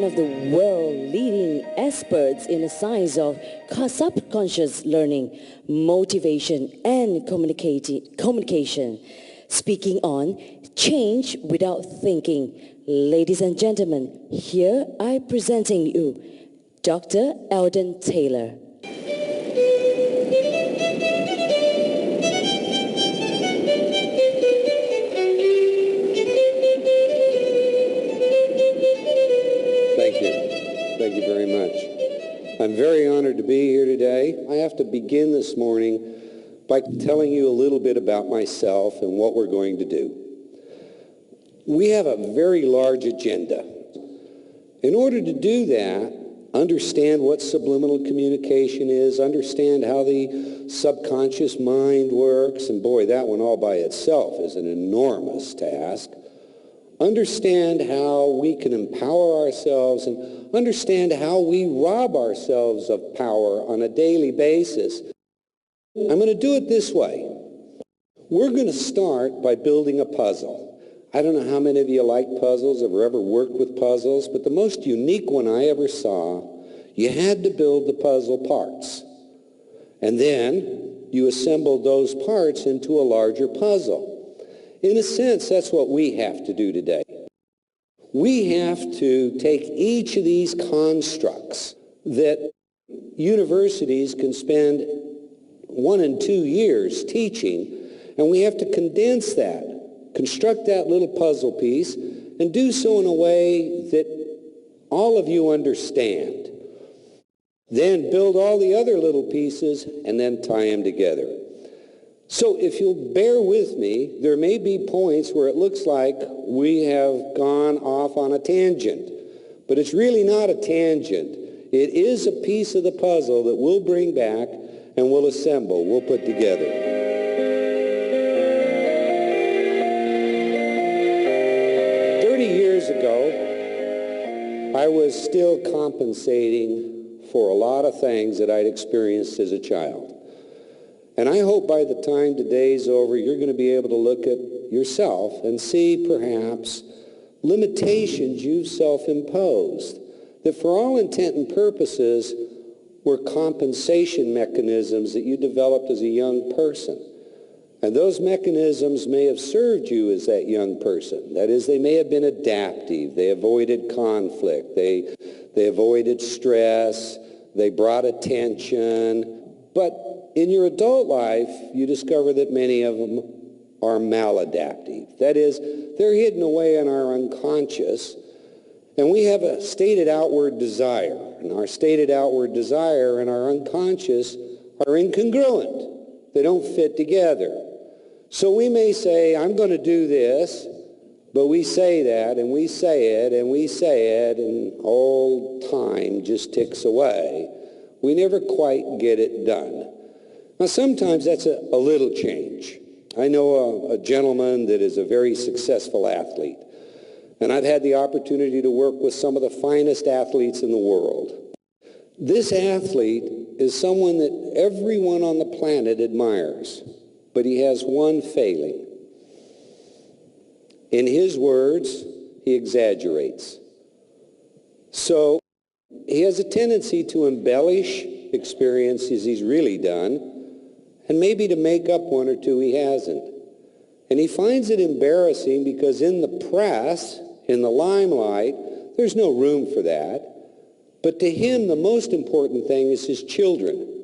of the world-leading experts in the science of subconscious learning, motivation, and communication, speaking on change without thinking. Ladies and gentlemen, here I presenting you Dr. Eldon Taylor. Thank you very much. I'm very honored to be here today. I have to begin this morning by telling you a little bit about myself and what we're going to do. We have a very large agenda. In order to do that, understand what subliminal communication is, understand how the subconscious mind works, and boy, that one all by itself is an enormous task. Understand how we can empower ourselves and understand how we rob ourselves of power on a daily basis. I'm going to do it this way. We're going to start by building a puzzle. I don't know how many of you like puzzles or ever worked with puzzles, but the most unique one I ever saw, you had to build the puzzle parts. And then you assembled those parts into a larger puzzle. In a sense, that's what we have to do today. We have to take each of these constructs that universities can spend 1 and 2 years teaching, and we have to condense that, construct that little puzzle piece, and do so in a way that all of you understand. Then build all the other little pieces and then tie them together. So if you'll bear with me, there may be points where it looks like we have gone off on a tangent, but it's really not a tangent. It is a piece of the puzzle that we'll bring back and we'll assemble, we'll put together. 30 years ago, I was still compensating for a lot of things that I'd experienced as a child. And I hope by the time today's over, you're going to be able to look at yourself and see perhaps limitations you've self-imposed that for all intent and purposes were compensation mechanisms that you developed as a young person. And those mechanisms may have served you as that young person. That is, they may have been adaptive. They avoided conflict. They avoided stress. They brought attention. But in your adult life, you discover that many of them are maladaptive. That is, they're hidden away in our unconscious, and we have a stated outward desire. And our stated outward desire and our unconscious are incongruent. They don't fit together. So we may say, I'm going to do this, but we say that, and we say it, and we say it, and all time just ticks away. We never quite get it done. Now, sometimes that's a little change. I know a gentleman that is a very successful athlete, and I've had the opportunity to work with some of the finest athletes in the world. This athlete is someone that everyone on the planet admires, but he has one failing. In his words, he exaggerates. So he has a tendency to embellish experiences he's really done, and maybe to make up 1 or 2 he hasn't. And he finds it embarrassing because in the press, in the limelight, there's no room for that. But to him, the most important thing is his children.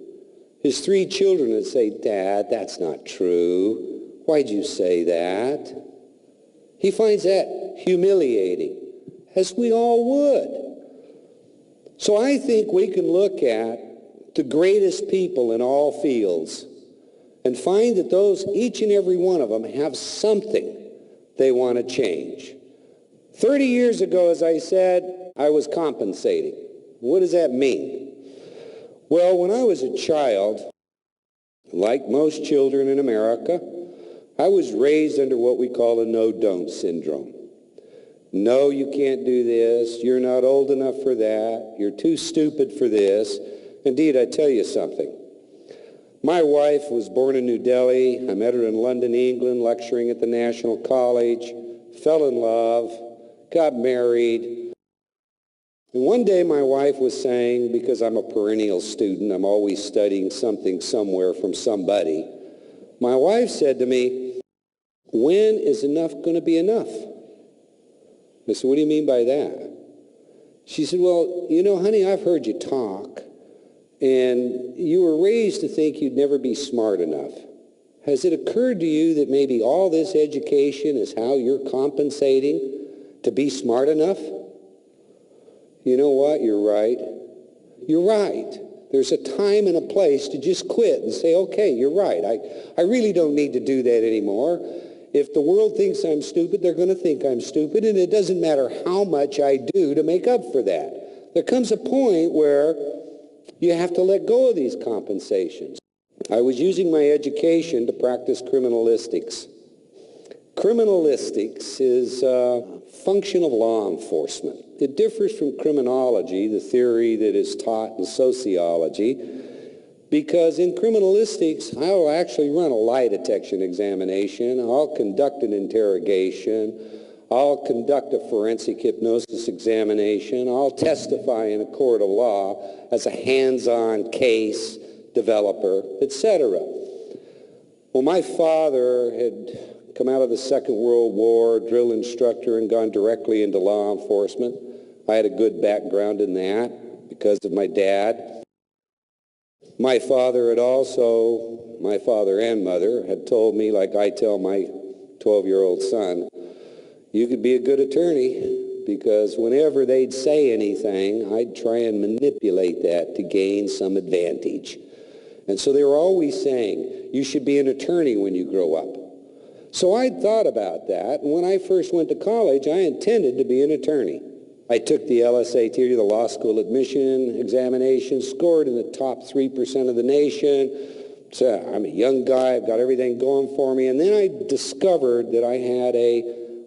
His 3 children that say, Dad, that's not true. Why'd you say that? He finds that humiliating, as we all would. So I think we can look at the greatest people in all fields and find that those, each and every one of them, have something they want to change. 30 years ago, as I said, I was compensating. What does that mean? Well, when I was a child, like most children in America, I was raised under what we call a no-don't syndrome. No, you can't do this. You're not old enough for that. You're too stupid for this. Indeed, I tell you something. My wife was born in New Delhi. I met her in London, England, lecturing at the National College, fell in love, got married. And one day my wife was saying, because I'm a perennial student, I'm always studying something somewhere from somebody, my wife said to me, when is enough going to be enough? I said, what do you mean by that? She said, well, you know, honey, I've heard you talk, and you were raised to think you'd never be smart enough. Has it occurred to you that maybe all this education is how you're compensating to be smart enough? You know what? You're right. You're right. There's a time and a place to just quit and say, okay, you're right. I really don't need to do that anymore. If the world thinks I'm stupid, they're going to think I'm stupid, and it doesn't matter how much I do to make up for that. There comes a point where you have to let go of these compensations. I was using my education to practice criminalistics. Criminalistics is a function of law enforcement. It differs from criminology, the theory that is taught in sociology, because in criminalistics, I will actually run a lie detection examination, I'll conduct an interrogation, I'll conduct a forensic hypnosis examination, I'll testify in a court of law as a hands-on case developer, etc. Well, my father had come out of the Second World War, drill instructor, and gone directly into law enforcement. I had a good background in that because of my dad. My father had also, my father and mother, had told me, like I tell my 12-year-old son, you could be a good attorney, because whenever they'd say anything, I'd try and manipulate that to gain some advantage. And so they were always saying, you should be an attorney when you grow up. So I'd thought about that, and when I first went to college, I intended to be an attorney. I took the LSAT, the law school admission examination, scored in the top 3% of the nation. So I'm a young guy, I've got everything going for me, and then I discovered that I had a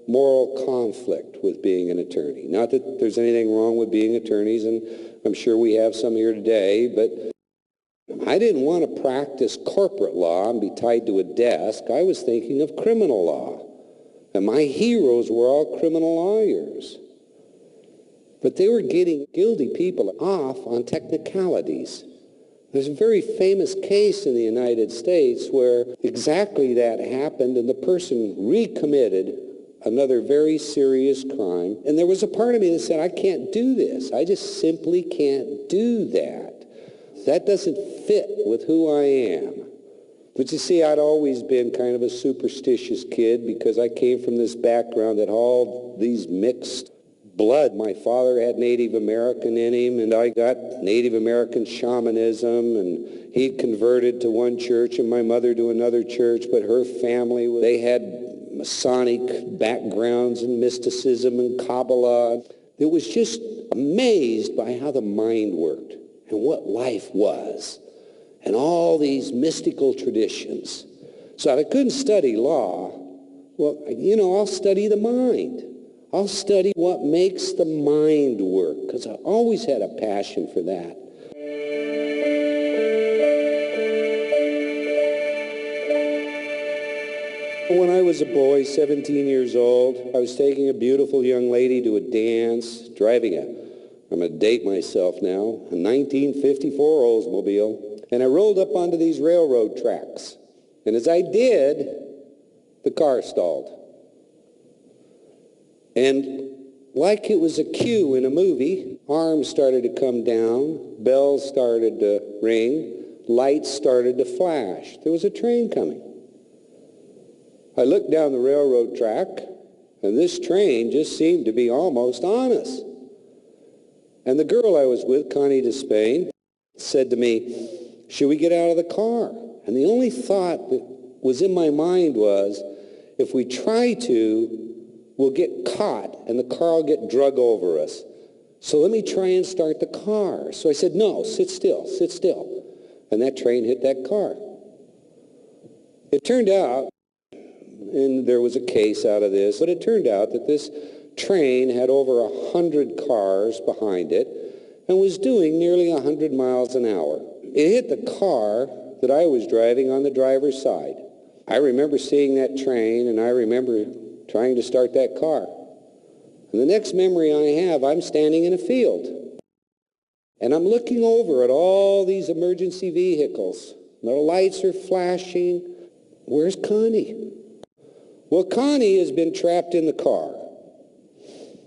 moral conflict with being an attorney. Not that there's anything wrong with being attorneys, and I'm sure we have some here today, but I didn't want to practice corporate law and be tied to a desk. I was thinking of criminal law. And my heroes were all criminal lawyers. But they were getting guilty people off on technicalities. There's a very famous case in the United States where exactly that happened, and the person recommitted another very serious crime. And there was a part of me that said, I can't do this. I just simply can't do that. That doesn't fit with who I am. But you see, I'd always been kind of a superstitious kid because I came from this background that all these mixed blood. My father had Native American in him, and I got Native American shamanism, and he converted to one church and my mother to another church, but her family, they had Masonic backgrounds and mysticism and Kabbalah. It was just amazed by how the mind worked and what life was, and all these mystical traditions. So if I couldn't study law, well, you know, I'll study the mind. I'll study what makes the mind work, because I always had a passion for that. When I was a boy, 17 years old, I was taking a beautiful young lady to a dance, driving I'm going to date myself now, a 1954 Oldsmobile, and I rolled up onto these railroad tracks. And as I did, the car stalled. And like it was a cue in a movie, arms started to come down, bells started to ring, lights started to flash. There was a train coming. I looked down the railroad track, and this train just seemed to be almost on us. And the girl I was with, Connie Despain, said to me, should we get out of the car? And the only thought that was in my mind was, if we try to, we'll get caught and the car will get drug over us. So let me try and start the car. So I said, no, sit still, sit still. And that train hit that car. It turned out, and there was a case out of this, but it turned out that this train had over 100 cars behind it and was doing nearly 100 miles an hour. It hit the car that I was driving on the driver's side. I remember seeing that train, and I remember trying to start that car. And the next memory I have, I'm standing in a field. And I'm looking over at all these emergency vehicles. The lights are flashing. Where's Connie? Well, Connie has been trapped in the car.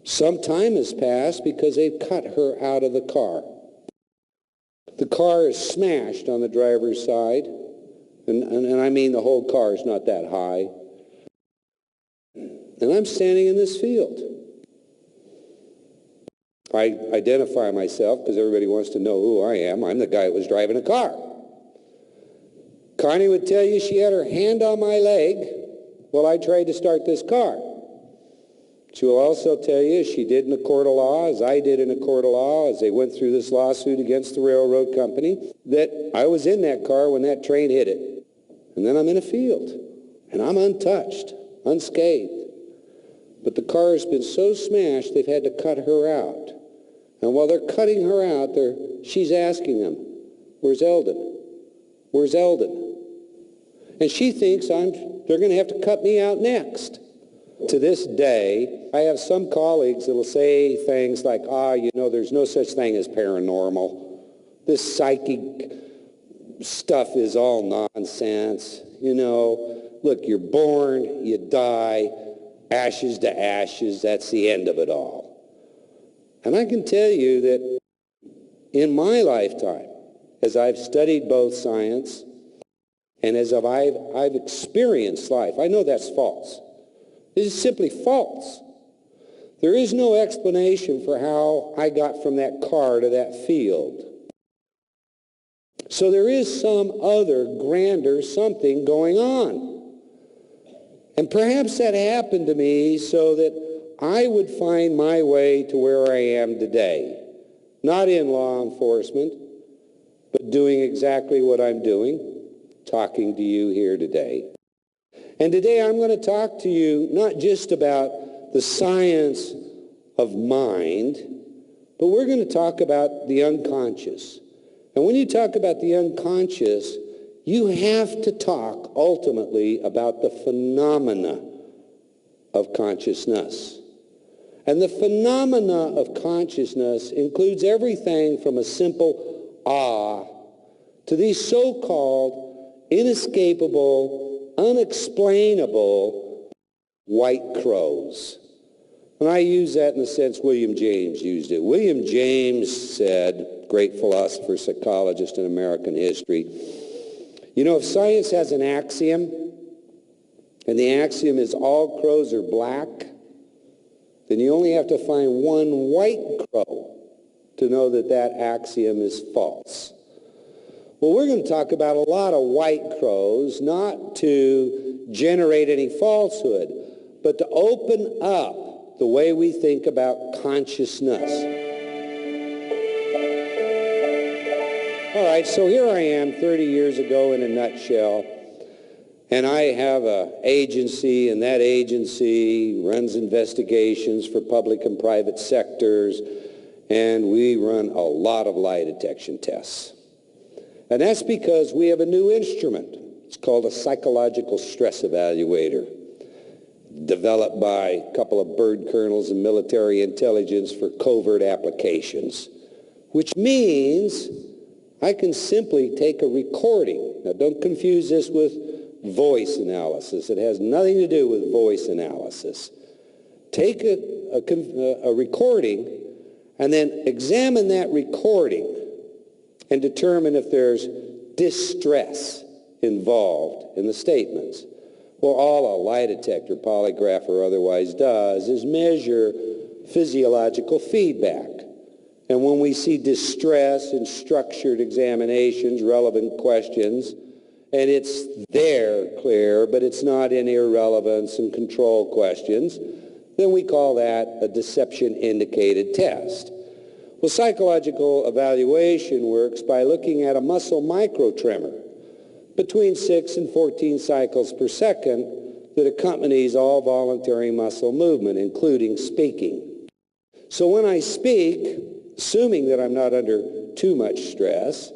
Some time has passed because they've cut her out of the car. The car is smashed on the driver's side. And I mean the whole car is not that high. And I'm standing in this field. I identify myself because everybody wants to know who I am. I'm the guy that was driving a car. Connie would tell you she had her hand on my leg while I tried to start this car. She will also tell you she did in a court of law, as I did in a court of law, as they went through this lawsuit against the railroad company, that I was in that car when that train hit it. And then I'm in a field, and I'm untouched, unscathed. But the car has been so smashed, they've had to cut her out. And while they're cutting her out, she's asking them, "Where's Eldon? Where's Eldon?" And she thinks they're going to have to cut me out next. To this day, I have some colleagues that will say things like, there's no such thing as paranormal. This psychic stuff is all nonsense. Look, you're born, you die, ashes to ashes, that's the end of it all. And I can tell you that in my lifetime, as I've studied both science and as I've experienced life, I know that's false. This is simply false. There is no explanation for how I got from that car to that field. So there is some other grander something going on. And perhaps that happened to me so that I would find my way to where I am today. Not in law enforcement, but doing exactly what I'm doing, talking to you here today. And today I'm going to talk to you not just about the science of mind, but we're going to talk about the unconscious. And when you talk about the unconscious, you have to talk ultimately about the phenomena of consciousness. And the phenomena of consciousness includes everything from a simple awe to these so-called inescapable, unexplainable white crows. And I use that in the sense William James used it. William James said, great philosopher, psychologist in American history, if science has an axiom, and the axiom is all crows are black, then you only have to find one white crow to know that that axiom is false. Well, we're going to talk about a lot of white crows, not to generate any falsehood, but to open up the way we think about consciousness. All right, so here I am 30 years ago in a nutshell, and I have an agency, and that agency runs investigations for public and private sectors, and we run a lot of lie detection tests. And that's because we have a new instrument. It's called a psychological stress evaluator, developed by a couple of bird colonels in military intelligence for covert applications, which means I can simply take a recording. Now, don't confuse this with voice analysis. It has nothing to do with voice analysis. Take a recording and then examine that recording and determine if there's distress involved in the statements. Well, all a lie detector, polygraph or otherwise does is measure physiological feedback. And when we see distress in structured examinations, relevant questions, and it's there clear, but it's not in irrelevance and control questions, then we call that a deception-indicated test. Well, psychological evaluation works by looking at a muscle microtremor between 6 and 14 cycles per second that accompanies all voluntary muscle movement, including speaking. So when I speak, assuming that I'm not under too much stress,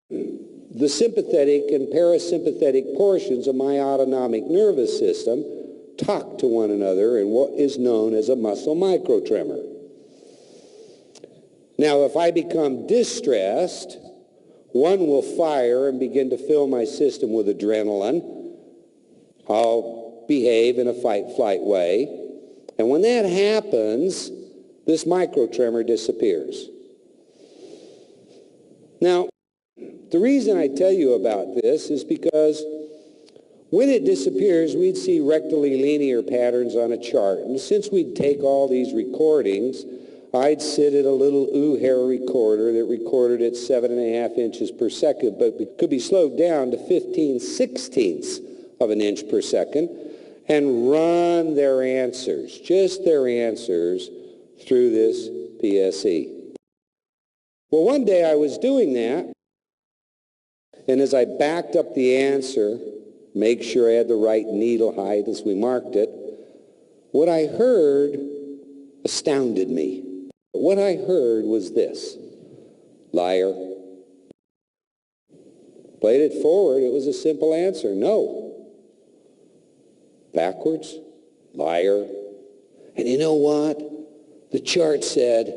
the sympathetic and parasympathetic portions of my autonomic nervous system talk to one another in what is known as a muscle microtremor. Now, if I become distressed, one will fire and begin to fill my system with adrenaline. I'll behave in a fight-flight way. And when that happens, this microtremor disappears. Now, the reason I tell you about this is because when it disappears, we'd see rectally linear patterns on a chart. And since we'd take all these recordings, I'd sit at a little hair recorder that recorded at 7.5 inches per second, but could be slowed down to 15/16ths of an inch per second, and run their answers, just their answers, through this PSE. Well, one day I was doing that, and as I backed up the answer, make sure I had the right needle height as we marked it, what I heard astounded me. What I heard was this: liar. Played it forward, it was a simple answer: no. Backwards: liar. And you know what? The chart said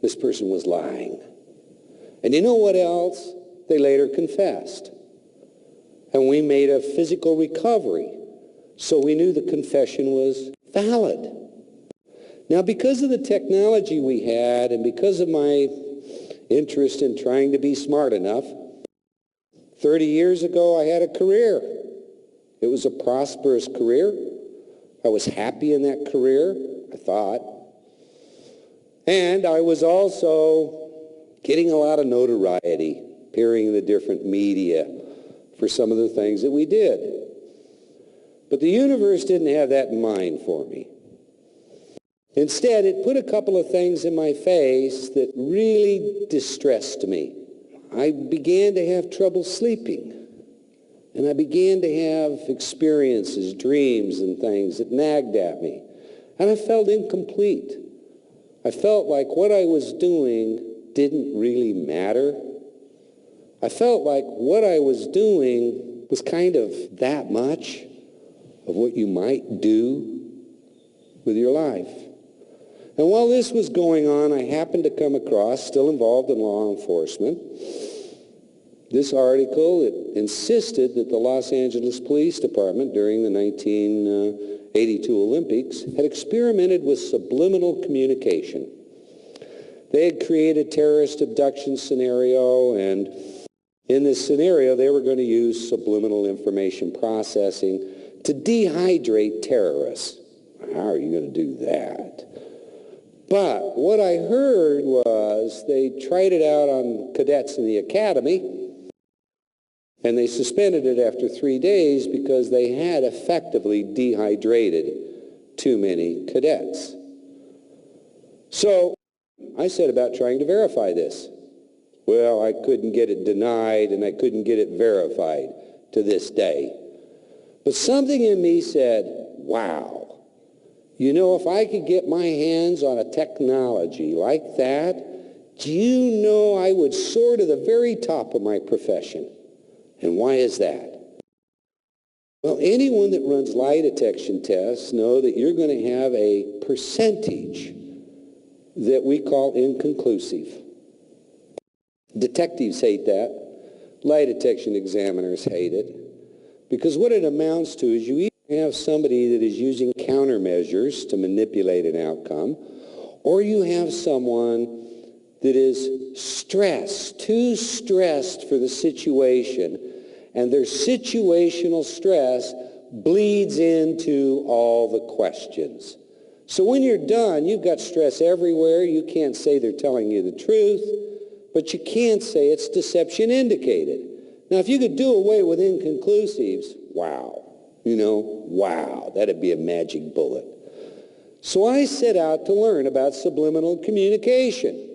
this person was lying. And you know what else? They later confessed. And we made a physical recovery, so we knew the confession was valid. Now, because of the technology we had and because of my interest in trying to be smart enough, 30 years ago I had a career. It was a prosperous career. I was happy in that career, I thought. And I was also getting a lot of notoriety, appearing in the different media for some of the things that we did. But the universe didn't have that in mind for me. Instead, it put a couple of things in my face that really distressed me. I began to have trouble sleeping. And I began to have experiences, dreams and things that nagged at me. And I felt incomplete. I felt like what I was doing didn't really matter. I felt like what I was doing was kind of that much of what you might do with your life. And while this was going on, I happened to come across, still involved in law enforcement, this article that insisted that the Los Angeles Police Department during the 1982 Olympics had experimented with subliminal communication. They had created a terrorist abduction scenario, and in this scenario they were going to use subliminal information processing to dehydrate terrorists. How are you going to do that? But what I heard was they tried it out on cadets in the academy, and they suspended it after 3 days because they had effectively dehydrated too many cadets. So I set about trying to verify this. Well, I couldn't get it denied, and I couldn't get it verified to this day. But something in me said, wow. You know, if I could get my hands on a technology like that, do you know I would soar to the very top of my profession? And why is that? Well, anyone that runs lie detection tests know that you're going to have a percentage that we call inconclusive. Detectives hate that. Lie detection examiners hate it. Because what it amounts to is you either have somebody that is using countermeasures to manipulate an outcome, or you have someone that is stressed, too stressed for the situation, and their situational stress bleeds into all the questions. So when you're done, you've got stress everywhere. You can't say they're telling you the truth, but you can't say it's deception indicated. Now, if you could do away with inconclusives, wow, wow, that'd be a magic bullet. So I set out to learn about subliminal communication.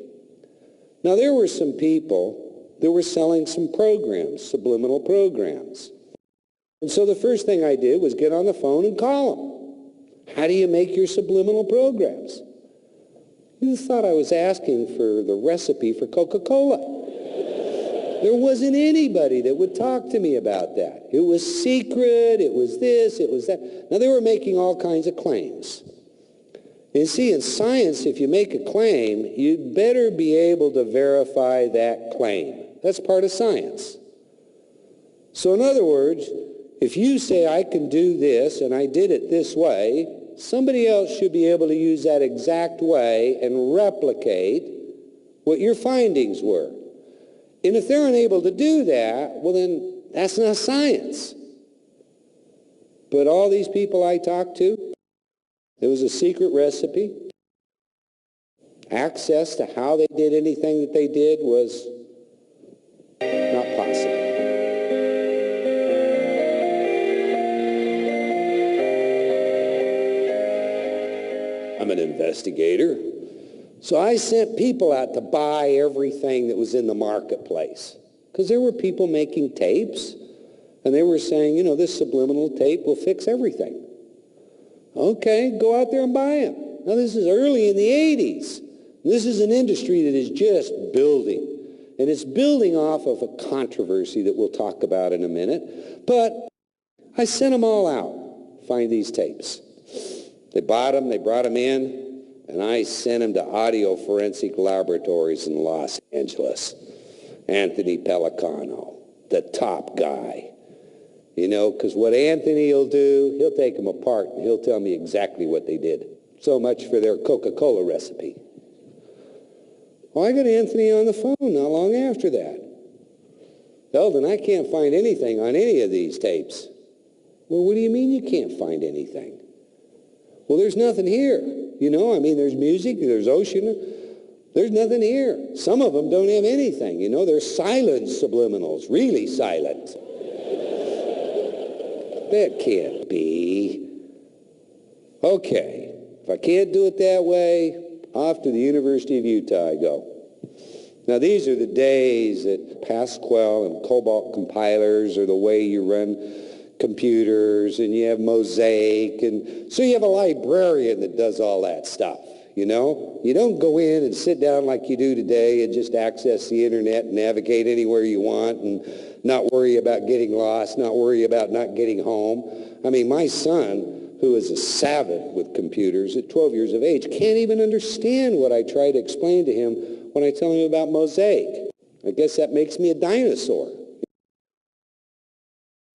Now, there were some people that were selling some programs, subliminal programs. And so the first thing I did was get on the phone and call them. How do you make your subliminal programs? You thought I was asking for the recipe for Coca-Cola. There wasn't anybody that would talk to me about that. It was secret, it was this, it was that. Now, they were making all kinds of claims. And see, in science, if you make a claim, you'd better be able to verify that claim. That's part of science. So in other words, if you say I can do this and I did it this way, somebody else should be able to use that exact way and replicate what your findings were. And if they're unable to do that, well then that's not science. But all these people I talked to, it was a secret recipe. Access to how they did anything that they did was not possible. I'm an investigator. So I sent people out to buy everything that was in the marketplace. Because there were people making tapes, and they were saying, you know, this subliminal tape will fix everything. Okay, go out there and buy them. Now, this is early in the 80s. This is an industry that is just building. And it's building off of a controversy that we'll talk about in a minute. But I sent them all out, find these tapes. They bought them, they brought them in, and I sent them to audio forensic laboratories in Los Angeles. Anthony Pellicano, the top guy. You know, because what Anthony will do, he'll take them apart and he'll tell me exactly what they did. So much for their Coca-Cola recipe. Well, I got Anthony on the phone not long after that. Eldon, I can't find anything on any of these tapes. Well, what do you mean you can't find anything? Well, there's nothing here. You know, I mean, there's music, there's ocean. There's nothing here. Some of them don't have anything. You know, they're silent subliminals, really silent. That can't be. Okay, if I can't do it that way, off to the University of Utah I go. Now, these are the days that Pascal and Cobalt compilers are the way you run computers, and you have Mosaic, and so you have a librarian that does all that stuff, you know? You don't go in and sit down like you do today and just access the internet and navigate anywhere you want and not worry about getting lost, not worry about not getting home. I mean, my son, who is a savant with computers at 12 years of age, can't even understand what I try to explain to him when I tell him about Mosaic. I guess that makes me a dinosaur.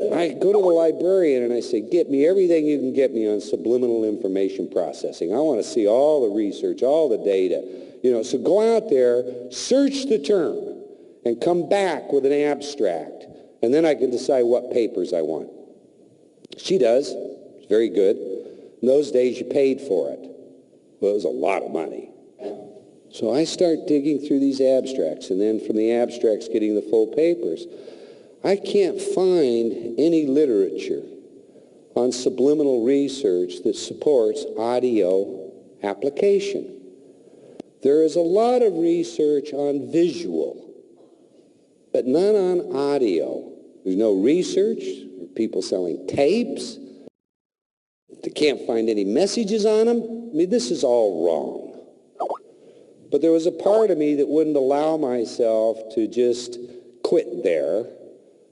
I go to the librarian and I say, get me everything you can get me on subliminal information processing. I want to see all the research, all the data. You know, so go out there, search the term, and come back with an abstract. And then I can decide what papers I want. She does. It's very good. In those days, you paid for it. Well, it was a lot of money. So I start digging through these abstracts, and then from the abstracts getting the full papers. I can't find any literature on subliminal research that supports audio application. There is a lot of research on visual, but none on audio. There's no research. There are people selling tapes. They can't find any messages on them. I mean, this is all wrong. But there was a part of me that wouldn't allow myself to just quit there.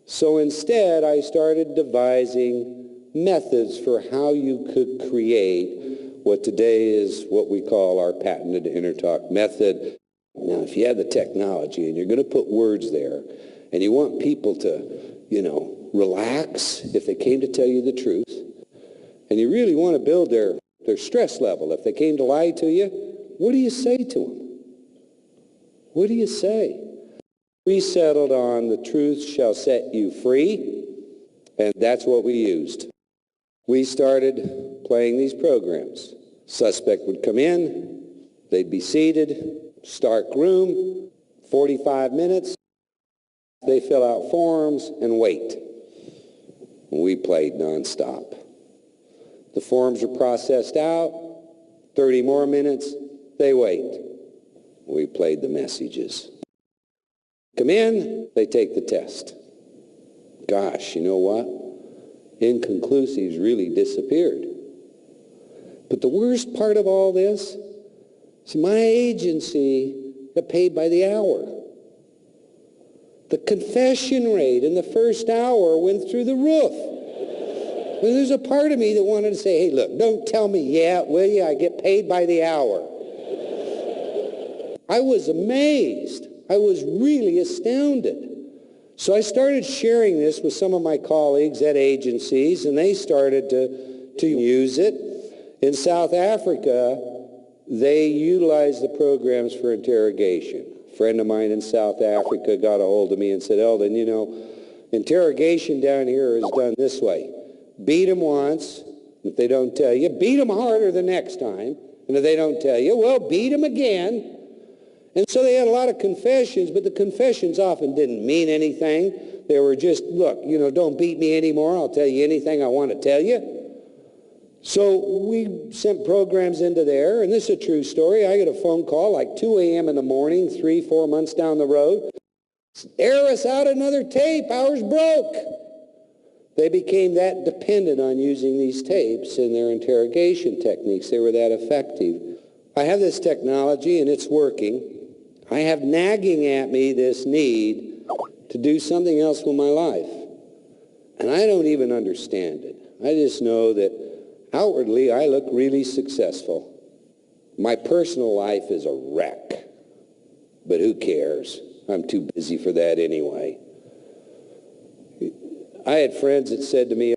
So instead, I started devising methods for how you could create what today is what we call our patented InterTalk method. Now, if you have the technology and you're going to put words there, and you want people to, you know, relax if they came to tell you the truth, and you really want to build their stress level if they came to lie to you, what do you say to them? What do you say? We settled on the truth shall set you free, and that's what we used. We started playing these programs. Suspect would come in, they'd be seated, stark room, 45 minutes. They fill out forms and wait. We played nonstop. The forms are processed out, 30 more minutes, they wait. We played the messages. Come in, they take the test. Gosh, you know what? Inconclusives really disappeared. But the worst part of all this is my agency got paid by the hour. The confession rate in the first hour went through the roof. And there's a part of me that wanted to say, hey, look, don't tell me yet, will you? I get paid by the hour. I was amazed. I was really astounded. So I started sharing this with some of my colleagues at agencies, and they started to use it. In South Africa, they utilized the programs for interrogation. A friend of mine in South Africa got a hold of me and said, Eldon, you know, interrogation down here is done this way. Beat them once. If they don't tell you, beat them harder the next time. And if they don't tell you, well, beat them again. And so they had a lot of confessions, but the confessions often didn't mean anything. They were just, look, you know, don't beat me anymore. I'll tell you anything I want to tell you. So we sent programs into there, and this is a true story. I get a phone call like 2 a.m. in the morning, 3-4 months down the road. Air us out another tape. Ours broke. They became that dependent on using these tapes in their interrogation techniques. They were that effective. I have this technology, and it's working. I have nagging at me this need to do something else with my life. And I don't even understand it. I just know that outwardly I look really successful. My personal life is a wreck. But who cares? I'm too busy for that anyway. I had friends that said to me,